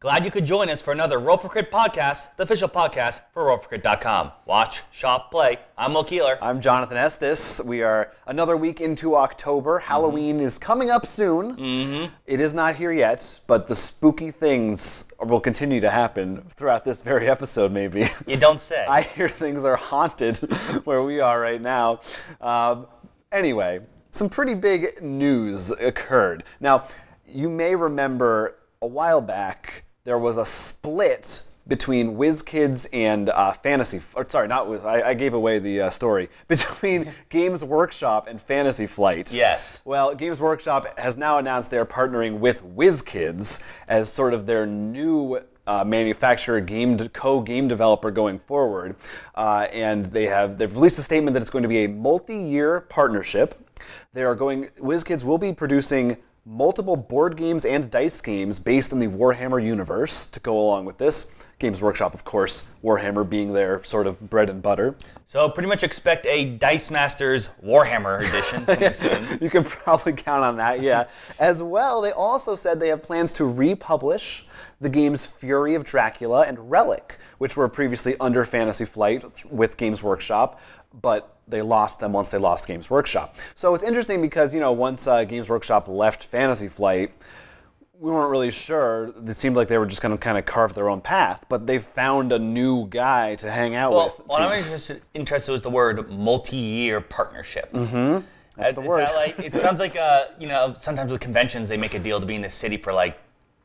Glad you could join us for another Roll for Crit podcast, the official podcast for rollforcrit.com. Watch, shop, play. I'm Will Keeler. I'm Jonathan Estes. We are another week into October. Halloween is coming up soon. It is not here yet, but the spooky things will continue to happen throughout this very episode, maybe. You don't say. I hear things are haunted where we are right now. Anyway, some pretty big news occurred. Now, you may remember a while back, there was a split between WizKids and I gave away the story. Between Games Workshop and Fantasy Flight. Yes. Well, Games Workshop has now announced they're partnering with WizKids as sort of their new manufacturer, co-game developer going forward. And they've released a statement that it's going to be a multi-year partnership. WizKids will be producing multiple board games and dice games based in the Warhammer universe to go along with this. Games Workshop, of course, Warhammer being their sort of bread and butter. So pretty much expect a Dice Masters Warhammer edition coming soon. You can probably count on that, yeah. As well, they also said they have plans to republish the games Fury of Dracula and Relic, which were previously under Fantasy Flight with Games Workshop, but they lost them once they lost Games Workshop. So it's interesting because, once Games Workshop left Fantasy Flight, we weren't really sure. It seemed like they were just going to kind of carve their own path, but they found a new guy to hang out with. What I'm interested was the word multi-year partnership. Mm-hmm. That's the word. It sounds like, sometimes with conventions, they make a deal to be in the city for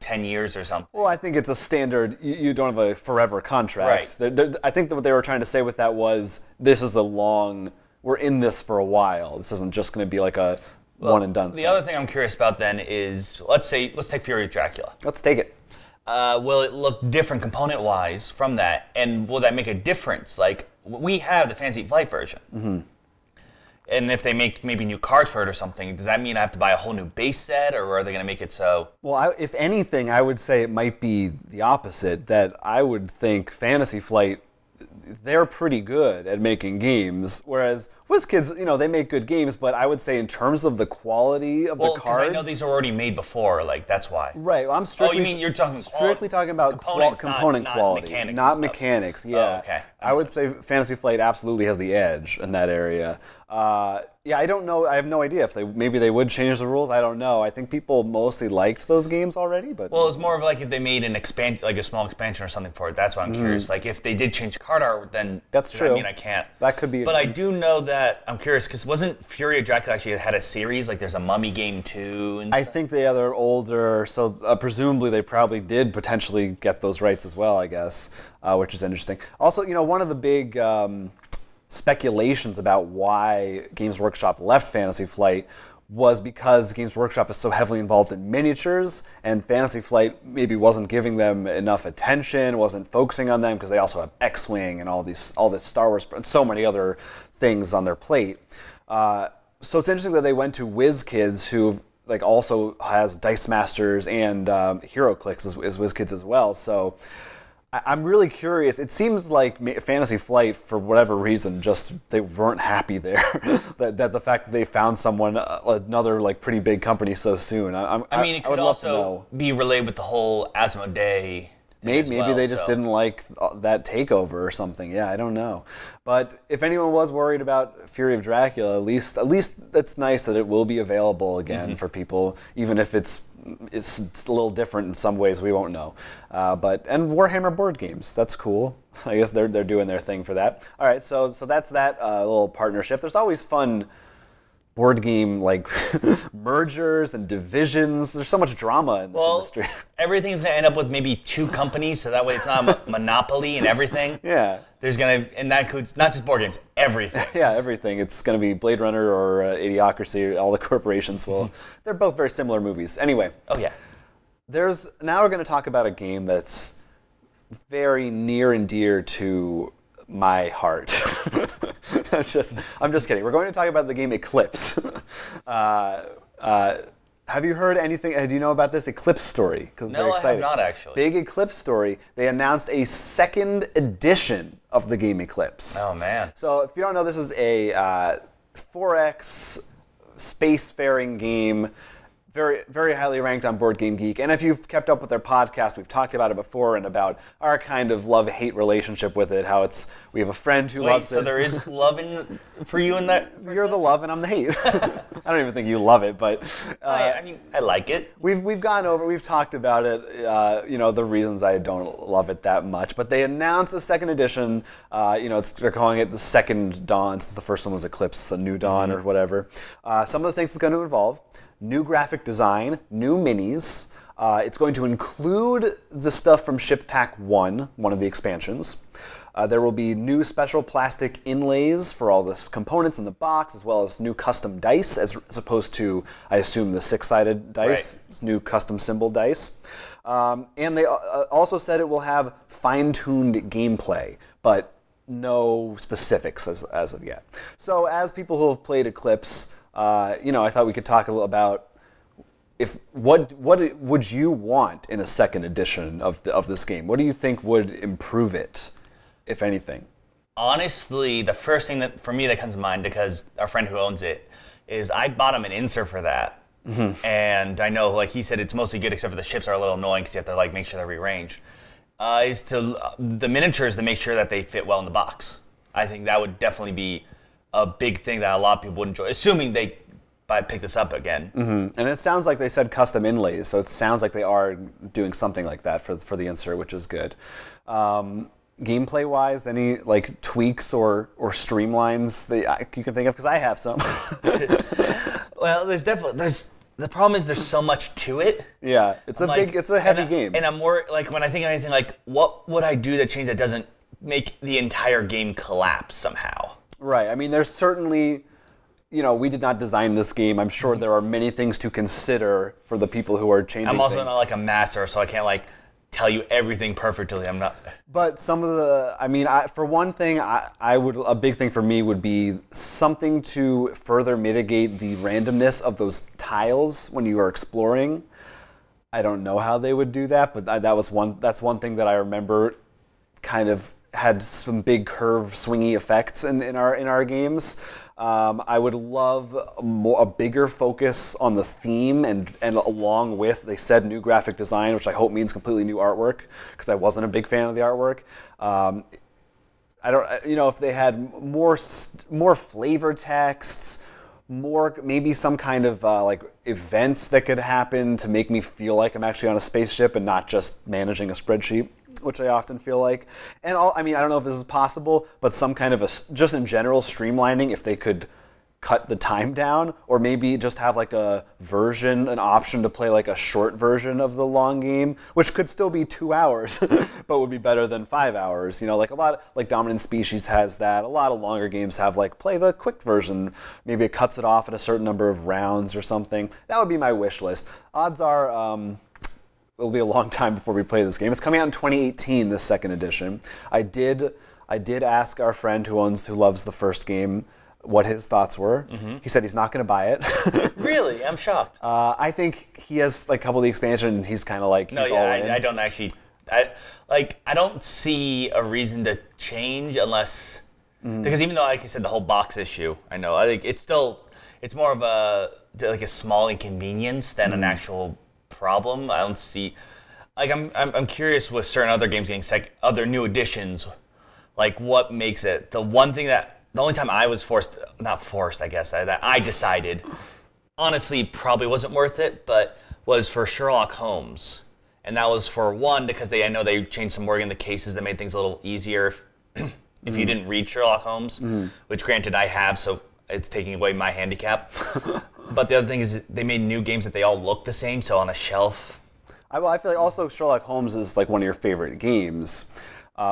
10 years or something. Well, I think it's a standard. You don't have a forever contract. Right. I think that what they were trying to say with that was, we're in this for a while. This isn't just going to be like a one and done thing. The other thing I'm curious about then is, let's take Fury of Dracula. Let's take it. Will it look different component-wise from that? And will that make a difference? We have the Fantasy Flight version. Mm-hmm. And if they make maybe new cards for it or something, does that mean I have to buy a whole new base set, or are they going to make it so? Well, if anything, I would say it might be the opposite, that I would think Fantasy Flight, they're pretty good at making games, whereas WizKids, they make good games, but I would say in terms of the quality of the cards... Well, because I know these are already made before, that's why. Right, well, I'm strictly... Oh, you mean you're talking strictly talking about component quality, not mechanics, yeah. Oh, okay. I would say Fantasy Flight absolutely has the edge in that area. I don't know. I have no idea if maybe they would change the rules. I don't know. I think people mostly liked those games already, but well, it's more of if they made an expansion, a small expansion or something for it. That's why I'm curious. If they did change card art, then that's true. I mean, I can't. That could be. But I do know that I'm curious because wasn't Fury of Dracula actually had a series? There's a Mummy game too. And I think they're older, so presumably they probably did potentially get those rights as well. I guess, which is interesting. Also, one of the big speculations about why Games Workshop left Fantasy Flight was because Games Workshop is so heavily involved in miniatures, and Fantasy Flight maybe wasn't giving them enough attention, wasn't focusing on them, because they also have X-Wing and all this Star Wars and so many other things on their plate. So it's interesting that they went to WizKids, who also has Dice Masters and HeroClix is WizKids as well. So I'm really curious. It seems like Fantasy Flight, for whatever reason, they weren't happy there. that the fact that they found another pretty big company so soon. It could also be related with the whole Asmodee. Maybe they just didn't like that takeover or something. Yeah, I don't know. But if anyone was worried about Fury of Dracula, at least it's nice that it will be available again for people, even if it's a little different in some ways we won't know. And Warhammer board games, that's cool. I guess they're doing their thing for that. All right, so that's that little partnership. There's always fun board game mergers and divisions. There's so much drama in this industry. Everything's going to end up with maybe two companies, so that way it's not a monopoly and everything. Yeah. And that includes not just board games, everything. Yeah, everything. It's going to be Blade Runner or Idiocracy. All the corporations will. They're both very similar movies. Anyway. Oh yeah. Now we're going to talk about a game that's very near and dear to my heart. I'm just kidding. We're going to talk about the game Eclipse. Have you heard anything? Do you know about this Eclipse story? Because it's very exciting. No, I have not actually. Big Eclipse story. They announced a second edition of the game Eclipse. Oh man! So if you don't know, this is a 4X spacefaring game very, very highly ranked on Board Game Geek. And if you've kept up with their podcast, we've talked about it before and about our kind of love-hate relationship with it, how we have a friend who loves it. So there is love for you in that? You're the love and I'm the hate. I don't even think you love it, but... I mean, I like it. We've talked about it, the reasons I don't love it that much, but they announced a second edition, they're calling it the Second Dawn, since the first one was Eclipse, a New Dawn or whatever. Some of the things it's going to involve: new graphic design, new minis. It's going to include the stuff from Ship Pack 1, one of the expansions. There will be new special plastic inlays for all the components in the box, as well as new custom dice, as opposed to, I assume, the six-sided dice. Right. New custom symbol dice. And they also said it will have fine-tuned gameplay, but no specifics as of yet. So as people who have played Eclipse, I thought we could talk a little about what would you want in a second edition of this game? What do you think would improve it, if anything? Honestly, the first thing that comes to mind, because our friend who owns it, is I bought him an insert for that. Mm-hmm. And I know, like he said, it's mostly good except for the ships are a little annoying because you have to make sure they're rearranged. Is to the miniatures to make sure that they fit well in the box. I think that would definitely be a big thing that a lot of people would enjoy, assuming they pick this up again. Mm-hmm. And it sounds like they said custom inlays, so it sounds like they are doing something like that for the insert, which is good. Gameplay-wise, any tweaks or streamlines that you can think of? Because I have some. Well, the problem is there's so much to it. Yeah, it's a heavy game. And I'm more when I think of anything what would I do to change that doesn't make the entire game collapse somehow? Right. I mean, there's certainly, we did not design this game. I'm sure there are many things to consider for the people who are changing things. I'm also not a master, so I can't tell you everything perfectly. I'm not. But some of for one thing, a big thing for me would be something to further mitigate the randomness of those tiles when you are exploring. I don't know how they would do that, but that's one thing that I remember kind of had some big curve swingy effects in our games. I would love a bigger focus on the theme and along with, they said, new graphic design, which I hope means completely new artwork, because I wasn't a big fan of the artwork. I don't, if they had more flavor texts, maybe some kind of events that could happen to make me feel like I'm actually on a spaceship and not just managing a spreadsheet, which I often feel like. And I don't know if this is possible, but some kind of just in general streamlining, if they could cut the time down, or maybe just have an option to play a short version of the long game, which could still be 2 hours, but would be better than 5 hours. A lot, Dominant Species has that. A lot of longer games have play the quick version. Maybe it cuts it off at a certain number of rounds or something. That would be my wish list. Odds are, it'll be a long time before we play this game. It's coming out in 2018, this second edition. I did ask our friend who loves the first game what his thoughts were. Mm-hmm. He said he's not going to buy it. Really? I'm shocked. I think he has a couple of the expansions, and he's kind of all in. I don't actually. I don't see a reason to change unless because even though, like I said, the whole box issue, I know. I think it's more of a small inconvenience than an actual problem. I don't see. I'm curious with certain other games getting other new editions, what makes it the one thing that. The only time I was not forced, I guess, that I decided, honestly, probably wasn't worth it, but was for Sherlock Holmes. And that was for one, because I know they changed some wording in the cases that made things a little easier if you didn't read Sherlock Holmes, which granted I have, so it's taking away my handicap. But the other thing is they made new games that they all look the same, so on a shelf. I feel also Sherlock Holmes is one of your favorite games,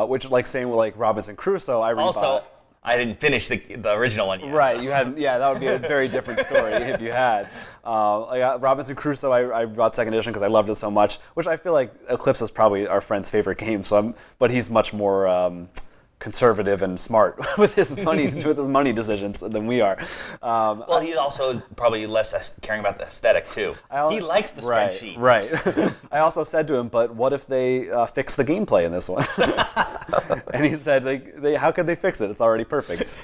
which saying with Robinson Crusoe, I rebought. Also, I didn't finish the original one yet. Right, you hadn't. Yeah, that would be a very different story if you had. Robinson Crusoe, I bought second edition because I loved it so much. Which I feel like Eclipse is probably our friend's favorite game. But he's much more conservative and smart with his money decisions than we are. Well, he also is probably less caring about the aesthetic too. He likes the spreadsheet. Right. I also said to him, but what if they fix the gameplay in this one? And he said, how could they fix it? It's already perfect.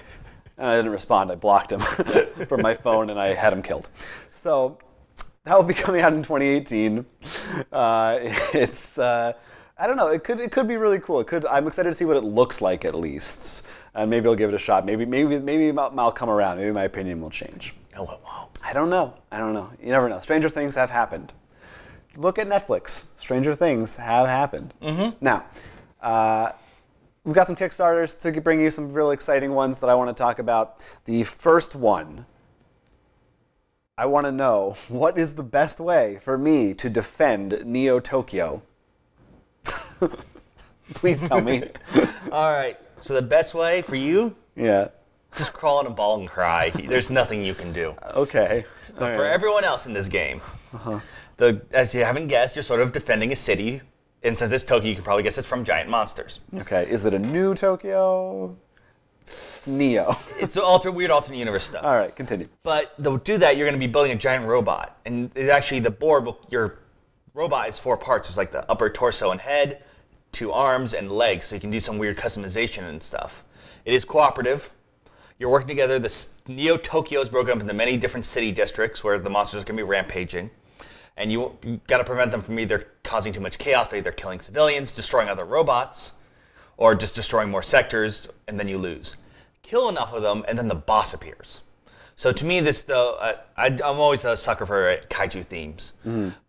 And I didn't respond. I blocked him from my phone and I had him killed. So That will be coming out in 2018. It's I don't know. It could be really cool. I'm excited to see what it looks like at least, and maybe I'll give it a shot. Maybe I'll come around. Maybe my opinion will change. Oh wow. I don't know. You never know. Stranger things have happened. Look at Netflix. Stranger things have happened. Now, we've got some Kickstarters to bring you some real exciting ones that I want to talk about. The first one, I want to know, what is the best way for me to defend Neo Tokyo? Please tell me. All right. So the best way for you? Yeah. Just crawl in a ball and cry. There's nothing you can do. Okay. But for everyone else in this game, as you haven't guessed, you're sort of defending a city. And since it's Tokyo, you can probably guess it's from giant monsters. Okay. Is it a new Tokyo? Neo. It's weird alternate universe stuff. All right. Continue. But to do that, you're going to be building a giant robot. And actually, the board, your robot is 4 parts. There's like the upper torso and head, 2 arms, and legs. So you can do some weird customization and stuff. It is cooperative. You're working together. The Neo Tokyo is broken up into many different city districts where the monsters are going to be rampaging. And you got to prevent them from either causing too much chaos by either killing civilians, destroying other robots, or just destroying more sectors, and then you lose. Kill enough of them, and then the boss appears. So to me, I'm always a sucker for kaiju themes.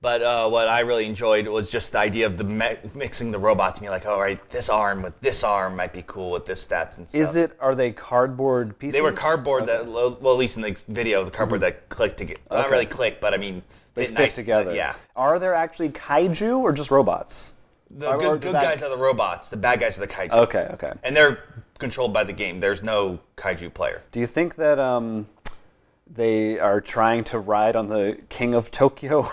But what I really enjoyed was just the idea of mixing the robots. To me, like, all right, this arm with this arm might be cool with this stats and stuff. Are they cardboard pieces? They were cardboard that, well, at least in the video, the cardboard that clicked together. Okay. Not really clicked, but I mean, they fit together. Yeah. Are there actually kaiju or just robots? The good guys are the robots. The bad guys are the kaiju. Okay. And they're controlled by the game. There's no kaiju player. Do you think that they are trying to ride on the King of Tokyo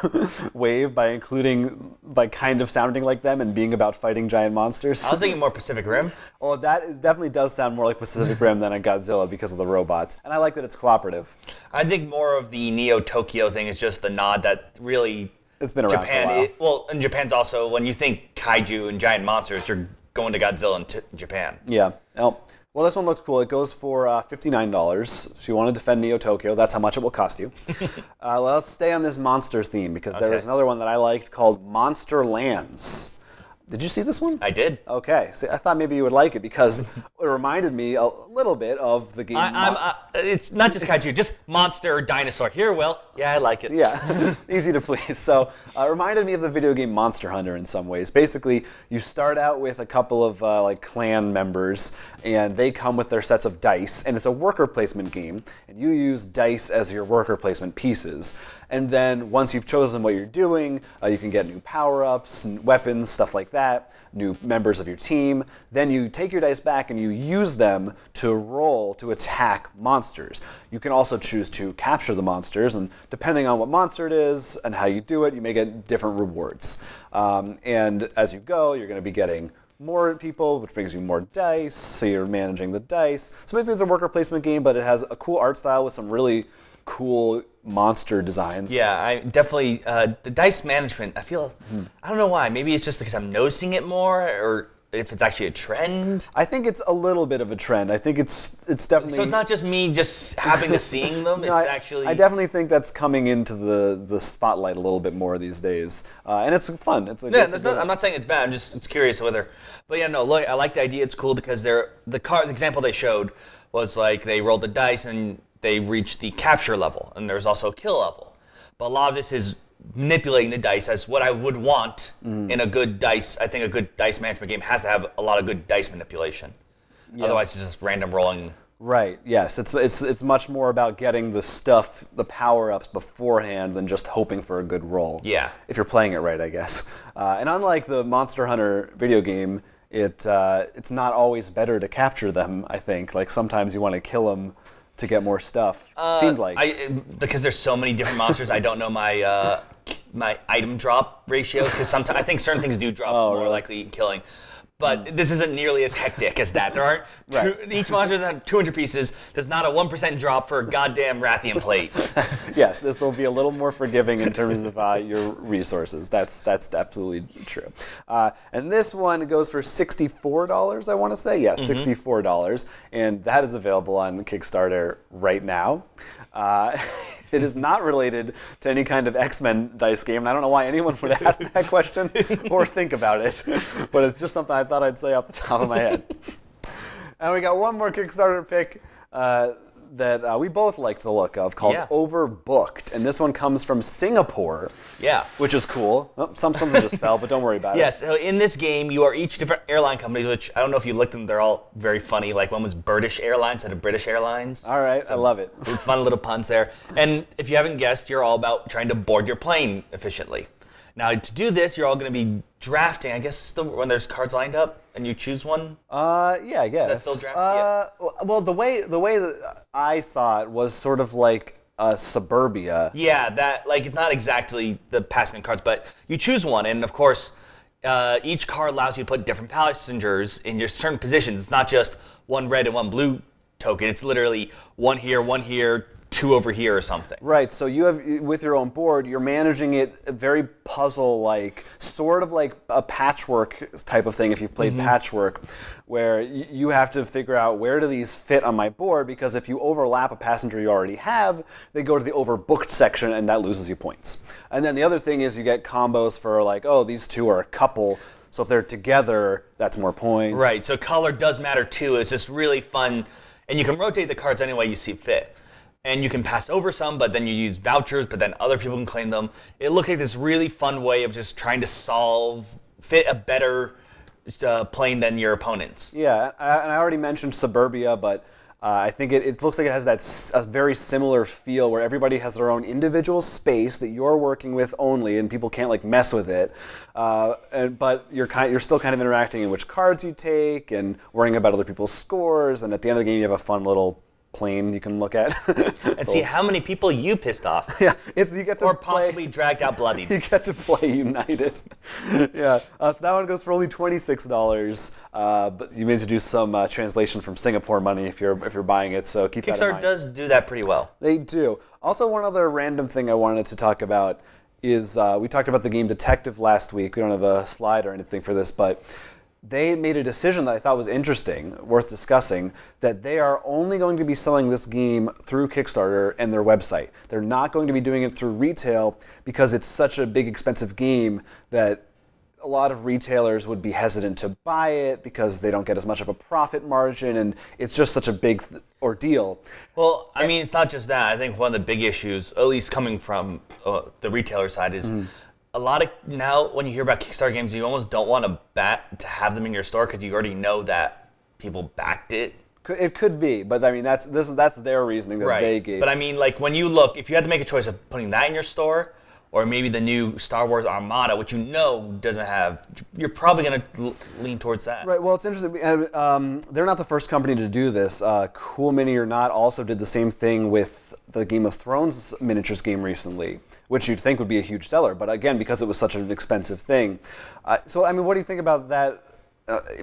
wave by kind of sounding like them and being about fighting giant monsters? I was thinking more Pacific Rim. Well, definitely does sound more like Pacific Rim than a Godzilla because of the robots. And I like that it's cooperative. I think more of the Neo Tokyo thing is just the nod that really... It's been around for a while. And Japan's also, when you think kaiju and giant monsters, you're going to Godzilla in Japan. Yeah. Well, this one looks cool. It goes for $59. So you want to defend Neo Tokyo, that's how much it will cost you. Let's stay on this monster theme because there was another one that I liked called Monster Lands. Did you see this one? I did. Okay. See, I thought maybe you would like it because it reminded me a little bit of the game. It's not just kaiju, just monster or dinosaur. Here, Will. Yeah, I like it. Yeah, easy to please. So it reminded me of the video game Monster Hunter in some ways. Basically, you start out with a couple of clan members, and they come with their sets of dice, and it's a worker placement game, and you use dice as your worker placement pieces. And then once you've chosen what you're doing, you can get new power-ups, and weapons, stuff like that, new members of your team. Then you take your dice back and you use them to roll to attack monsters. You can also choose to capture the monsters, and depending on what monster it is and how you do it, you may get different rewards. And as you go, you're going to be getting more people, which brings you more dice, so you're managing the dice. So basically it's a worker placement game, but it has a cool art style with some really cool monster designs. Yeah, I definitely, the dice management, I feel, I don't know why, maybe it's just because I'm noticing it more, or if it's actually a trend. I think it's a little bit of a trend. I think it's definitely... So it's not just me just having to seeing them, no, it's actually... I definitely think that's coming into the spotlight a little bit more these days. And it's fun. I'm not saying it's bad, it's curious whether... But yeah, no, look, I like the idea, it's cool because the example they showed was like they rolled the dice and they reached the capture level, and there's also a kill level. But a lot of this is manipulating the dice as what I would want in a good dice. I think a good dice management game has to have a lot of good dice manipulation. Yeah. Otherwise, it's just random rolling. Right. Yes. It's much more about getting the stuff, the power-ups beforehand than just hoping for a good roll. Yeah. If you're playing it right, I guess. And unlike the Monster Hunter video game, it's not always better to capture them. I think like sometimes you want to kill them to get more stuff. Seemed like because there's so many different monsters, I don't know my item drop ratios because sometimes I think certain things do drop more likely killing. But this isn't nearly as hectic as that. There aren't each monster has 200 pieces. There's not a 1% drop for a goddamn Rathian plate. Yes, this will be a little more forgiving in terms of your resources. That's absolutely true. And this one goes for $64, I want to say. Yes, $64. And that is available on Kickstarter right now. It is not related to any kind of X-Men dice game, and I don't know why anyone would ask that question or think about it, but it's just something I thought I'd say off the top of my head. And we got one more Kickstarter pick that we both liked the look of, called Overbooked, and this one comes from Singapore. Yeah, which is cool. Oh, something just fell, but don't worry about it. Yes, so in this game, you are each different airline companies, which I don't know if you looked at them. They're all very funny. Like one was British Airlines instead of British Airlines. All right, so I love it. Fun little puns there. And if you haven't guessed, you're all about trying to board your plane efficiently. Now, to do this, you're all going to be drafting. I guess when there's cards lined up and you choose one. Yeah, I guess. Is that still drafting? Well, the way that I saw it was sort of like Suburbia. Yeah, that it's not exactly the passing cards, but you choose one, and of course, each card allows you to put different passengers in your certain positions. It's not just one red and one blue token. It's literally one here, two over here or something. Right, so you have, with your own board, you're managing it very puzzle-like, sort of like a patchwork type of thing if you've played Patchwork, where you have to figure out where do these fit on my board, because if you overlap a passenger you already have, they go to the overbooked section and that loses you points. And then the other thing is you get combos for like, oh, these two are a couple, so if they're together, that's more points. Right, so color does matter too. It's just really fun, and you can rotate the cards any way you see fit. And you can pass over some, but then you use vouchers, but then other people can claim them. It looked like this really fun way of just trying to fit a better plane than your opponents. Yeah, and I already mentioned Suburbia, but I think it looks like it has a very similar feel where everybody has their own individual space that you're working with only, and people can't mess with it. But you're still kind of interacting in which cards you take and worrying about other people's scores. And at the end of the game, you have a fun little plane you can look at and see how many people you pissed off. Yeah, you get to or possibly dragged out bloodied. You get to play United. Yeah, so that one goes for only $26. But you need to do some translation from Singapore money if you're buying it. So keep that in mind. Kickstarter does do that pretty well. They do. Also, one other random thing I wanted to talk about is we talked about the game Detective last week. We don't have a slide or anything for this, but they made a decision that I thought was interesting, worth discussing, that they are only going to be selling this game through Kickstarter and their website. They're not going to be doing it through retail because it's such a big, expensive game that a lot of retailers would be hesitant to buy it because they don't get as much of a profit margin, and it's just such a big ordeal. Well, I mean, it's not just that. I think one of the big issues, at least coming from the retailer side, is a lot of now when you hear about Kickstarter games, you almost don't want to have them in your store because you already know that people backed it. It could be, but I mean that's their reasoning that they gave. But I mean, when you look, if you had to make a choice of putting that in your store, or maybe the new Star Wars Armada, which you know doesn't have, you're probably going to lean towards that. Right. Well, it's interesting. They're not the first company to do this. Cool Mini or Not also did the same thing with the Game of Thrones miniatures game recently, which you'd think would be a huge seller, but again, because it was such an expensive thing. So, I mean, what do you think about that?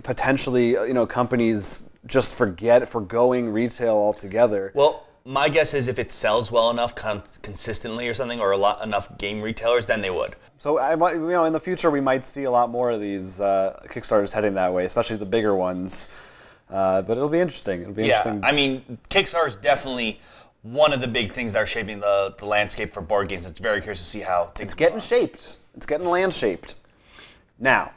Potentially, companies just forgoing retail altogether. Well, my guess is if it sells well enough consistently or something, or enough game retailers, then they would. So, in the future, we might see a lot more of these Kickstarters heading that way, especially the bigger ones. But it'll be interesting. Yeah, I mean, Kickstarter is definitely one of the big things that are shaping the landscape for board games. It's very curious to see how things It's getting shaped. It's getting land-shaped. Now,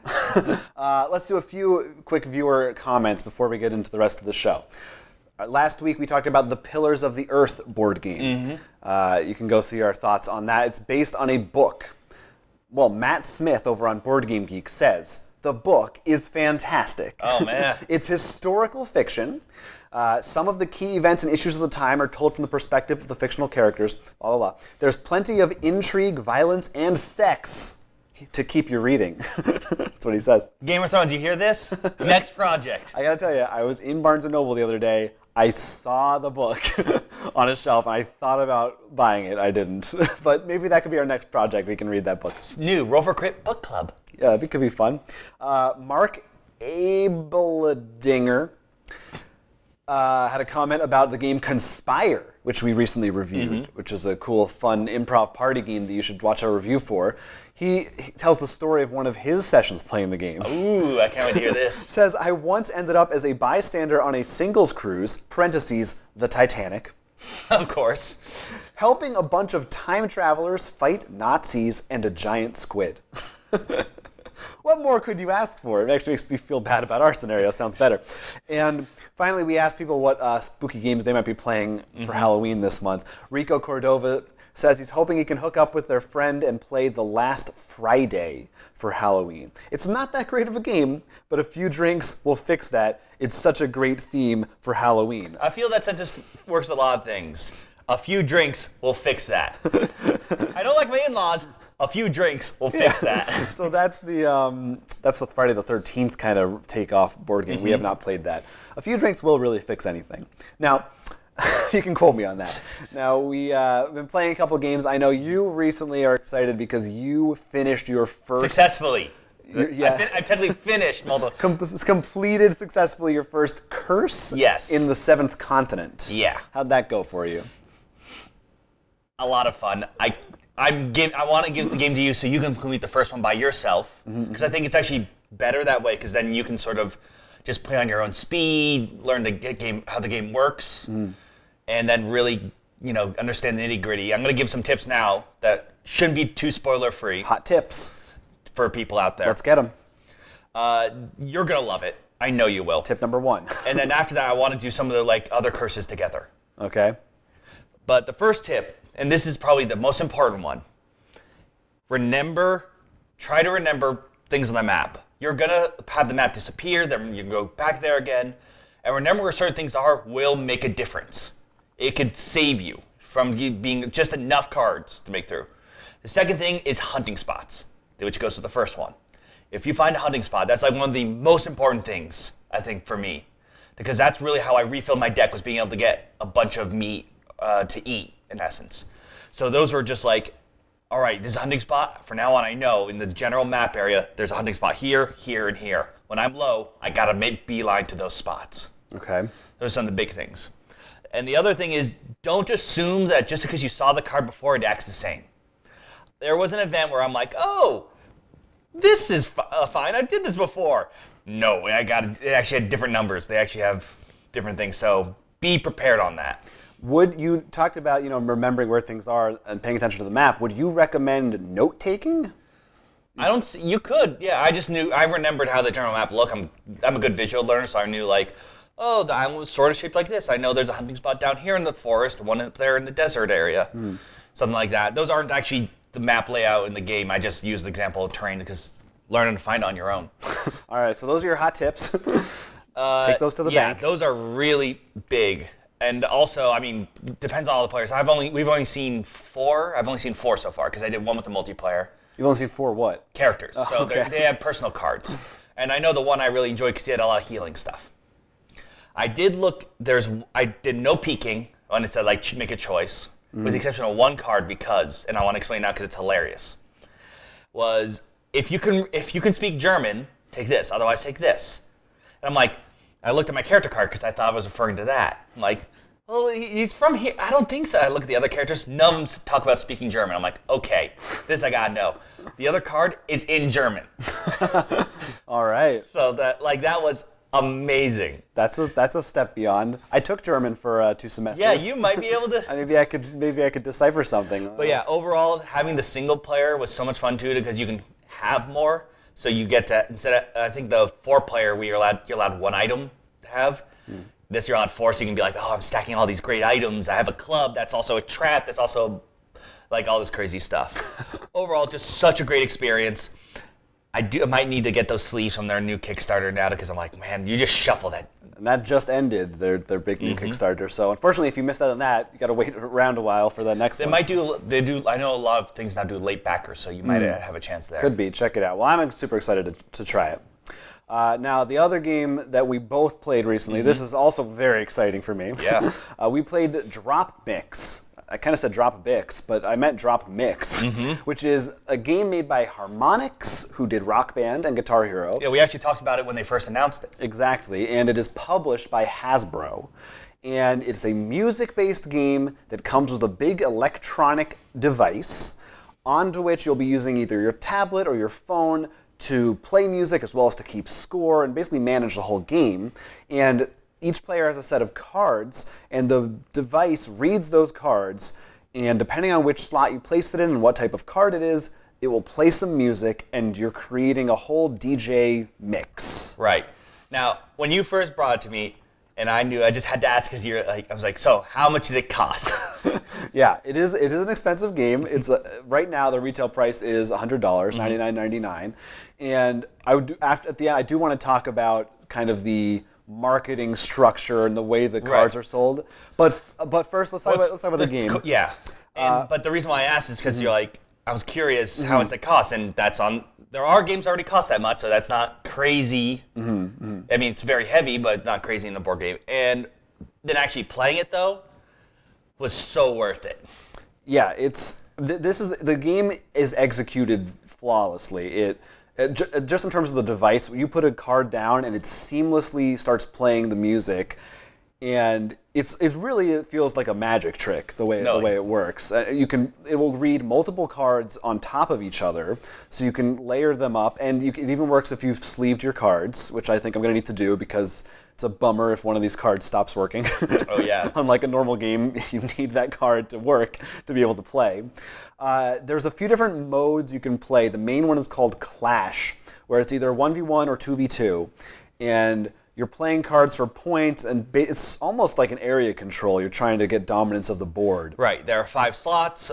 let's do a few quick viewer comments before we get into the rest of the show. Last week, we talked about the Pillars of the Earth board game. You can go see our thoughts on that. It's based on a book. Well, Matt Smith over on Board Game Geek says, the book is fantastic. Oh, man. It's historical fiction. Some of the key events and issues of the time are told from the perspective of the fictional characters, blah, blah, blah. There's plenty of intrigue, violence, and sex to keep you reading. That's what he says. Game of Thrones, you hear this? Next project. I gotta tell you, I was in Barnes & Noble the other day. I saw the book on a shelf, and I thought about buying it. I didn't. But maybe that could be our next project. We can read that book. It's new, Rover Crit Book Club. Yeah, that could be fun. Mark Abeladinger had a comment about the game Conspire, which we recently reviewed, which is a cool, fun improv party game that you should watch our review for. He tells the story of one of his sessions playing the game. Ooh, I can't wait to hear this. Says, I once ended up as a bystander on a singles cruise, parentheses, the Titanic. Of course. Helping a bunch of time travelers fight Nazis and a giant squid. What more could you ask for? It actually makes me feel bad about our scenario. Sounds better. And finally, we asked people what spooky games they might be playing for Halloween this month. Rico Cordova says he's hoping he can hook up with their friend and play The Last Friday for Halloween. It's not that great of a game, but a few drinks will fix that. It's such a great theme for Halloween. I feel that sentence works with a lot of things. A few drinks will fix that. I don't like my in-laws. A few drinks will fix that. So that's the Friday the 13th kind of take-off board game. We have not played that. A few drinks will really fix anything. Now, you can quote me on that. Now, we've been playing a couple games. I know you recently are excited because you finished your first... Successfully. Yeah. I've technically finished multiple... completed successfully your first curse Yes. in the 7th continent. Yeah. How'd that go for you? A lot of fun. I want to give the game to you so you can complete the first one by yourself, because I think it's actually better that way, because then you can sort of just play on your own speed, learn how the game works, and then really understand the nitty-gritty. I'm going to give some tips now that shouldn't be too spoiler-free. Hot tips. For people out there. Let's get them. You're going to love it. I know you will. Tip number 1. And then after that, I want to do some of the other curses together. Okay. But the first tip, and this is probably the most important one, try to remember things on the map. You're going to have the map disappear, then you can go back there again, and remember where certain things are will make a difference. It could save you from being just enough cards to make through. The second thing is hunting spots, which goes with the first one. If you find a hunting spot, that's one of the most important things, I think, for me, because that's really how I refilled my deck, was being able to get a bunch of meat to eat, in essence. So those were just all right, this is a hunting spot. From now on, I know in the general map area, there's a hunting spot here, here, and here. When I'm low, I gotta make beeline to those spots. Okay. Those are some of the big things. And the other thing is, don't assume that just because you saw the card before, it acts the same. There was an event where I'm like, oh, this is fine. I did this before. No, it actually had different numbers. They actually have different things. So be prepared on that. Would you talked about remembering where things are and paying attention to the map? Would you recommend note taking? You could. Yeah, I remembered how the general map looked. I'm a good visual learner, so I knew oh, the island was sort of shaped like this. I know there's a hunting spot down here in the forest, one up there in the desert area, something like that. Those aren't actually the map layout in the game. I just use the example of terrain because learning to find it on your own. All right, so those are your hot tips. Take those to the bank. Yeah, those are really big. And also, depends on all the players. We've only seen 4. I've only seen 4 so far because I did one with the multiplayer. You've only seen 4 what? Characters. Oh, so okay. they have personal cards. And I know the one I really enjoyed because he had a lot of healing stuff. I did no peeking when it said make a choice, with the exception of one card and I want to explain now because it's hilarious, was if you can speak German, take this, otherwise take this. And I looked at my character card because I thought I was referring to that. I'm like, well, he's from here. I don't think so. I look at the other characters. None of them talk about speaking German. I'm like, okay, this I gotta know. The other card is in German. All right. So that was amazing. That's a step beyond. I took German for 2 semesters. Yeah, you might be able to. maybe I could decipher something. But yeah, overall, having the single player was so much fun too because you can have more. So you get to, instead of, I think the 4-player you're allowed 1 item to have. This you're allowed 4, so you can be like, oh, I'm stacking all these great items. I have a club that's also a trap. That's also all this crazy stuff. Overall, just such a great experience. I might need to get those sleeves from their new Kickstarter now because I'm like, man, you just shuffle that. And that just ended, their big new Kickstarter. So unfortunately, if you missed out on that, you got to wait around a while for the next one. They do. I know a lot of things now do late backers, so you might have a chance there. Could be. Check it out. Well, I'm super excited to try it. Now, the other game that we both played recently, this is also very exciting for me. Yeah. We played DropMix. I kind of said DropMix, but I meant DropMix, which is a game made by Harmonix, who did Rock Band and Guitar Hero. Yeah, we actually talked about it when they first announced it. Exactly, and it is published by Hasbro. And it's a music-based game that comes with a big electronic device onto which you'll be using either your tablet or your phone to play music as well as to keep score and basically manage the whole game. And each player has a set of cards, and the device reads those cards, and depending on which slot you place it in and what type of card it is, it will play some music, and you're creating a whole DJ mix. Right. Now, when you first brought it to me, and I knew I just had to ask because you're like, I was like, so how much did it cost? Yeah, it is an expensive game. It's right now the retail price is $100, $99.99, and at the end I do want to talk about kind of the marketing structure and the way the cards are sold. But first, let's talk about the game. Yeah. But the reason why I asked is because you're like, I was curious how much it costs, and that's on. There are games that already cost that much, so that's not crazy. I mean, it's very heavy, but not crazy in a board game. And then actually playing it though was so worth it. Yeah, the game is executed flawlessly. Just in terms of the device, you put a card down and it seamlessly starts playing the music, and it feels like a magic trick the way it works. It will read multiple cards on top of each other, so you can layer them up, and it even works if you've sleeved your cards, which I think I'm going to need to do because it's a bummer if one of these cards stops working. Oh yeah. Unlike a normal game, you need that card to work to be able to play. There's a few different modes you can play. The main one is called Clash, where it's either 1v1 or 2v2, and you're playing cards for points, and it's almost like an area control. You're trying to get dominance of the board. Right. There are 5 slots.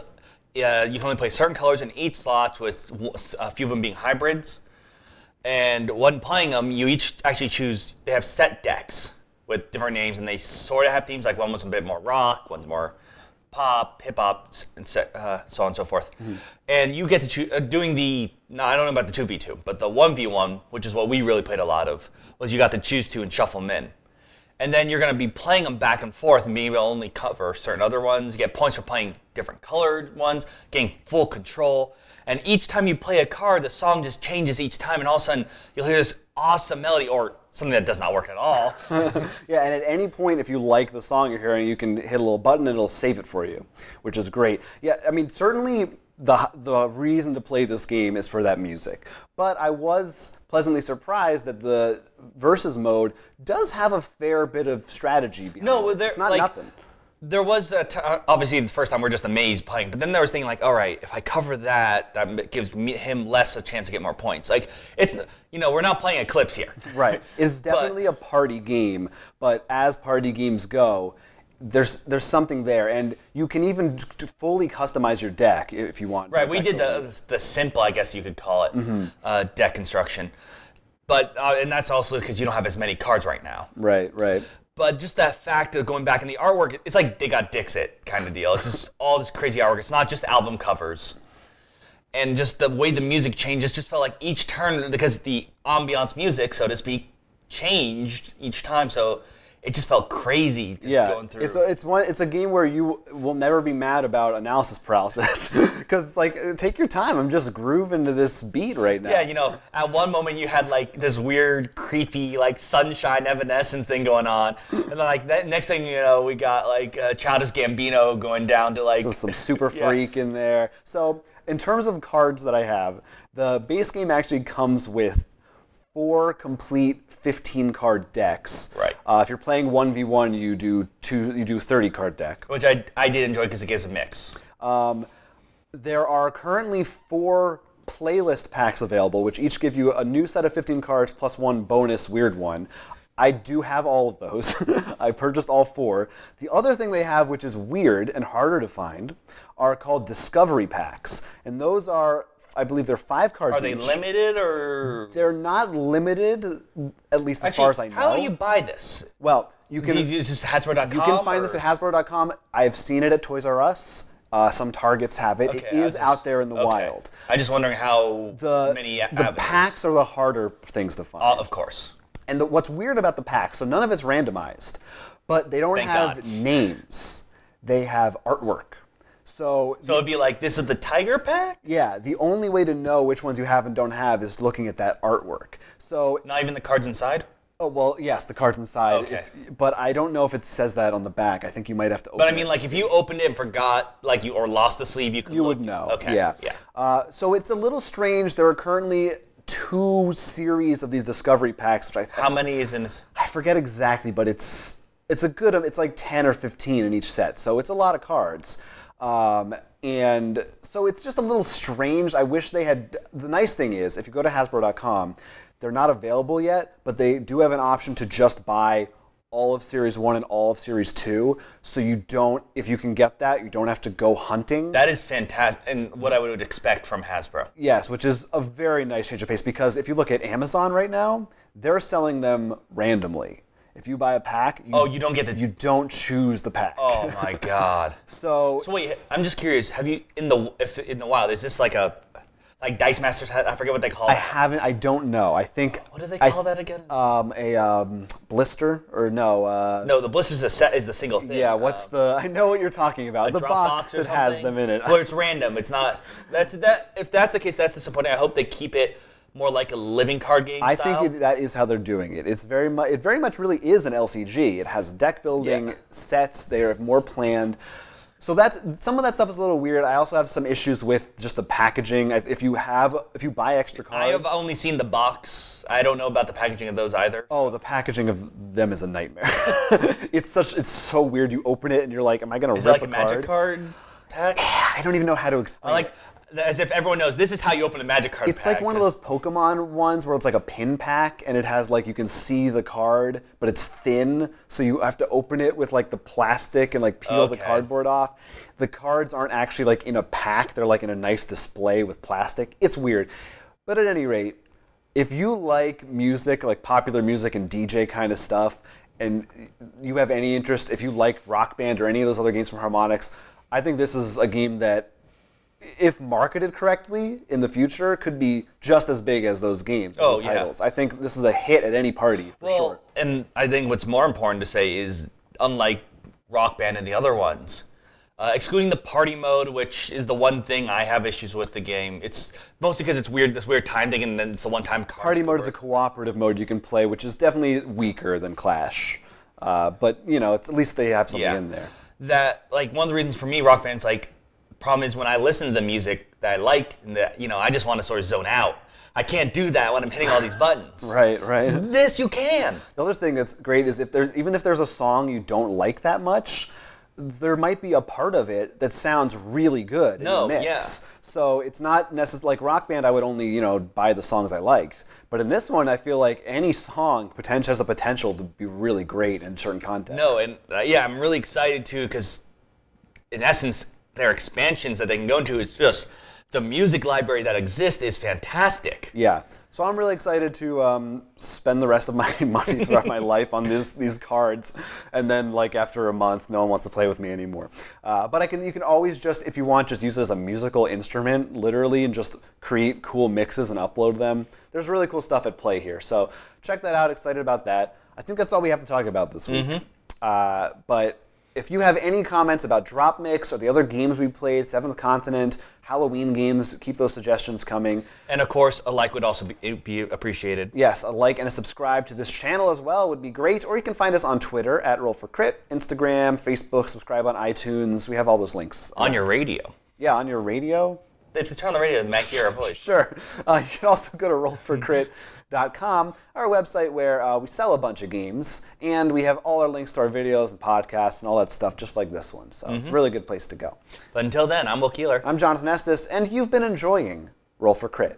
You can only play certain colors in each slot, with a few of them being hybrids. And when playing them, you each actually choose. They have set decks with different names, and they sort of have themes. Like one was a bit more rock, one's more pop, hip hop, and so on and so forth. And you get to choose I don't know about the 2v2, but the 1v1, which is what we really played a lot of, was you got to choose 2 and shuffle them in. And then you're going to be playing them back and forth, and being able to only cover certain other ones. You get points for playing different colored ones, getting full control. And each time you play a card, the song just changes each time, and all of a sudden you'll hear this awesome melody, or something that does not work at all. Yeah, and at any point, if you like the song you're hearing, you can hit a little button and it'll save it for you, which is great. Yeah, I mean, certainly the reason to play this game is for that music. But I was pleasantly surprised that the versus mode does have a fair bit of strategy behind it. It's not nothing. There was obviously the first time we're just amazed playing, but then there was thinking like, all right, if I cover that gives him less a chance to get more points. Like it's we're not playing Eclipse here. Right. It's definitely a party game, but as party games go, there's something there, and you can even fully customize your deck if you want. Right. We did the simple, I guess you could call it, deck construction, but and that's also because you don't have as many cards right now. Right. Right. But just that fact of going back in the artwork, it's like they got Dixit kind of deal. It's just all this crazy artwork. It's not just album covers. And just the way the music changes just felt like each turn, because the ambiance music, so to speak, changed each time. So it just felt crazy going through. It's a game where you will never be mad about analysis paralysis, because it's like, take your time. I'm just grooving to this beat right now. Yeah, at one moment you had like this weird, creepy, like sunshine evanescence thing going on, and then like that next thing we got like Childish Gambino going down to like some super freak in there. So in terms of cards that I have, the base game actually comes with 4 complete 15-card decks. Right. If you're playing 1v1, you do 30-card deck. Which I did enjoy because it gives a mix. There are currently 4 playlist packs available, which each give you a new set of 15 cards plus 1 bonus weird one. I do have all of those. I purchased all 4. The other thing they have, which is weird and harder to find, are called discovery packs. And those are, I believe they're 5 cards each. Are they limited, or? They're not limited, at least as far as I know. How do you buy this? Well, you can. Is this Hasbro.com? You can find this at Hasbro.com. I've seen it at Toys R Us. Some Targets have it. It is out there in the wild. I'm just wondering how many the packs are the harder things to find. Of course. And what's weird about the packs, so none of it's randomized, but they don't have names. They have artwork. So it'd be like, this is the Tiger Pack? yeah, the only way to know which ones you have and don't have is looking at that artwork. So Not even the cards inside? oh, well, yes, the cards inside. Okay. But I don't know if it says that on the back. I think you might have to open it. But I mean, like, if you opened it and forgot, like, or lost the sleeve, you would know. Okay. Yeah. So it's a little strange. There are currently 2 series of these discovery packs, which How many is in this? I forget exactly, but it's a good. It's like 10 or 15 in each set, so it's a lot of cards. And so it's just a little strange. I wish they had. The nice thing is, if you go to Hasbro.com, they're not available yet, but they do have an option to just buy all of Series 1 and all of Series 2. So you don't, if you can get that, you don't have to go hunting. That is fantastic, and what I would expect from Hasbro. Yes, which is a very nice change of pace, because if you look at Amazon right now, they're selling them randomly. If you buy a pack, you don't get the... You don't choose the pack. Oh my God. So wait, I'm just curious. Have you in the wild? Is this like Dice Masters? I forget what they call it. I don't know. I think. What do they call that again? A blister or no? No, the blister is the single thing. Yeah. What's the? I know what you're talking about. The box that has them in it. Well, it's random. It's not. If that's the case, that's disappointing. I hope they keep it more like a living card game style. I think that is how they're doing it. It very much really is an LCG. It has deck building sets. They are more planned. So some of that stuff is a little weird. I also have some issues with just the packaging. If you buy extra cards, I have only seen the box. I don't know about the packaging of those either. Oh, the packaging of them is a nightmare. It's so weird. You open it and you're like, am I gonna rip a card? Is it like a Magic card pack? I don't even know how to explain. As if everyone knows, this is how you open a Magic card pack. It's like one of those Pokemon ones where it's like a pin pack, and it has like, you can see the card, but it's thin, so you have to open it with like the plastic and like peel the cardboard off. The cards aren't actually like in a pack, they're like in a nice display with plastic. It's weird. But at any rate, if you like music, like popular music and DJ kind of stuff, and you have any interest, if you like Rock Band or any of those other games from Harmonix, I think this is a game that, if marketed correctly in the future, could be just as big as those games, those titles. I think this is a hit at any party, for sure. And I think what's more important to say is, unlike Rock Band and the other ones, excluding the party mode, which is the one thing I have issues with the game. It's mostly because it's weird, this weird time thing, and then it's a one-time card. Party mode is a cooperative mode you can play, which is definitely weaker than Clash. But, it's at least they have something in there. That, like, one of the reasons for me, Rock Band's like, problem is when I listen to the music that I like, and that, I just want to sort of zone out. I can't do that when I'm hitting all these buttons. Right. This you can. The other thing that's great is even if there's a song you don't like that much, there might be a part of it that sounds really good in the mix. Yeah. So it's not necessarily like Rock Band. I would only buy the songs I liked. But in this one, I feel like any song has the potential to be really great in certain contexts. No, and I'm really excited too, because in essence, their expansions that they can go into is just, the music library that exists is fantastic. Yeah. So I'm really excited to spend the rest of my money throughout my life on these cards, and then like after a month, no one wants to play with me anymore. But you can always just, if you want, just use it as a musical instrument, literally, and just create cool mixes and upload them. There's really cool stuff at play here. So check that out. Excited about that. I think that's all we have to talk about this week. But if you have any comments about DropMix or the other games we played, Seventh Continent, Halloween games, keep those suggestions coming. And of course, a like would also be appreciated. Yes, a like and a subscribe to this channel as well would be great. Or you can find us on Twitter at Roll4Crit, Instagram, Facebook, subscribe on iTunes. We have all those links. On your radio. Yeah, on your radio. If you turn on the radio, they might hear our voice. Sure. You can also go to Roll4Crit.com, our website where we sell a bunch of games, and we have all our links to our videos and podcasts and all that stuff, just like this one. So it's a really good place to go. But until then, I'm Will Keeler. I'm Jonathan Estes, and you've been enjoying Roll4Crit.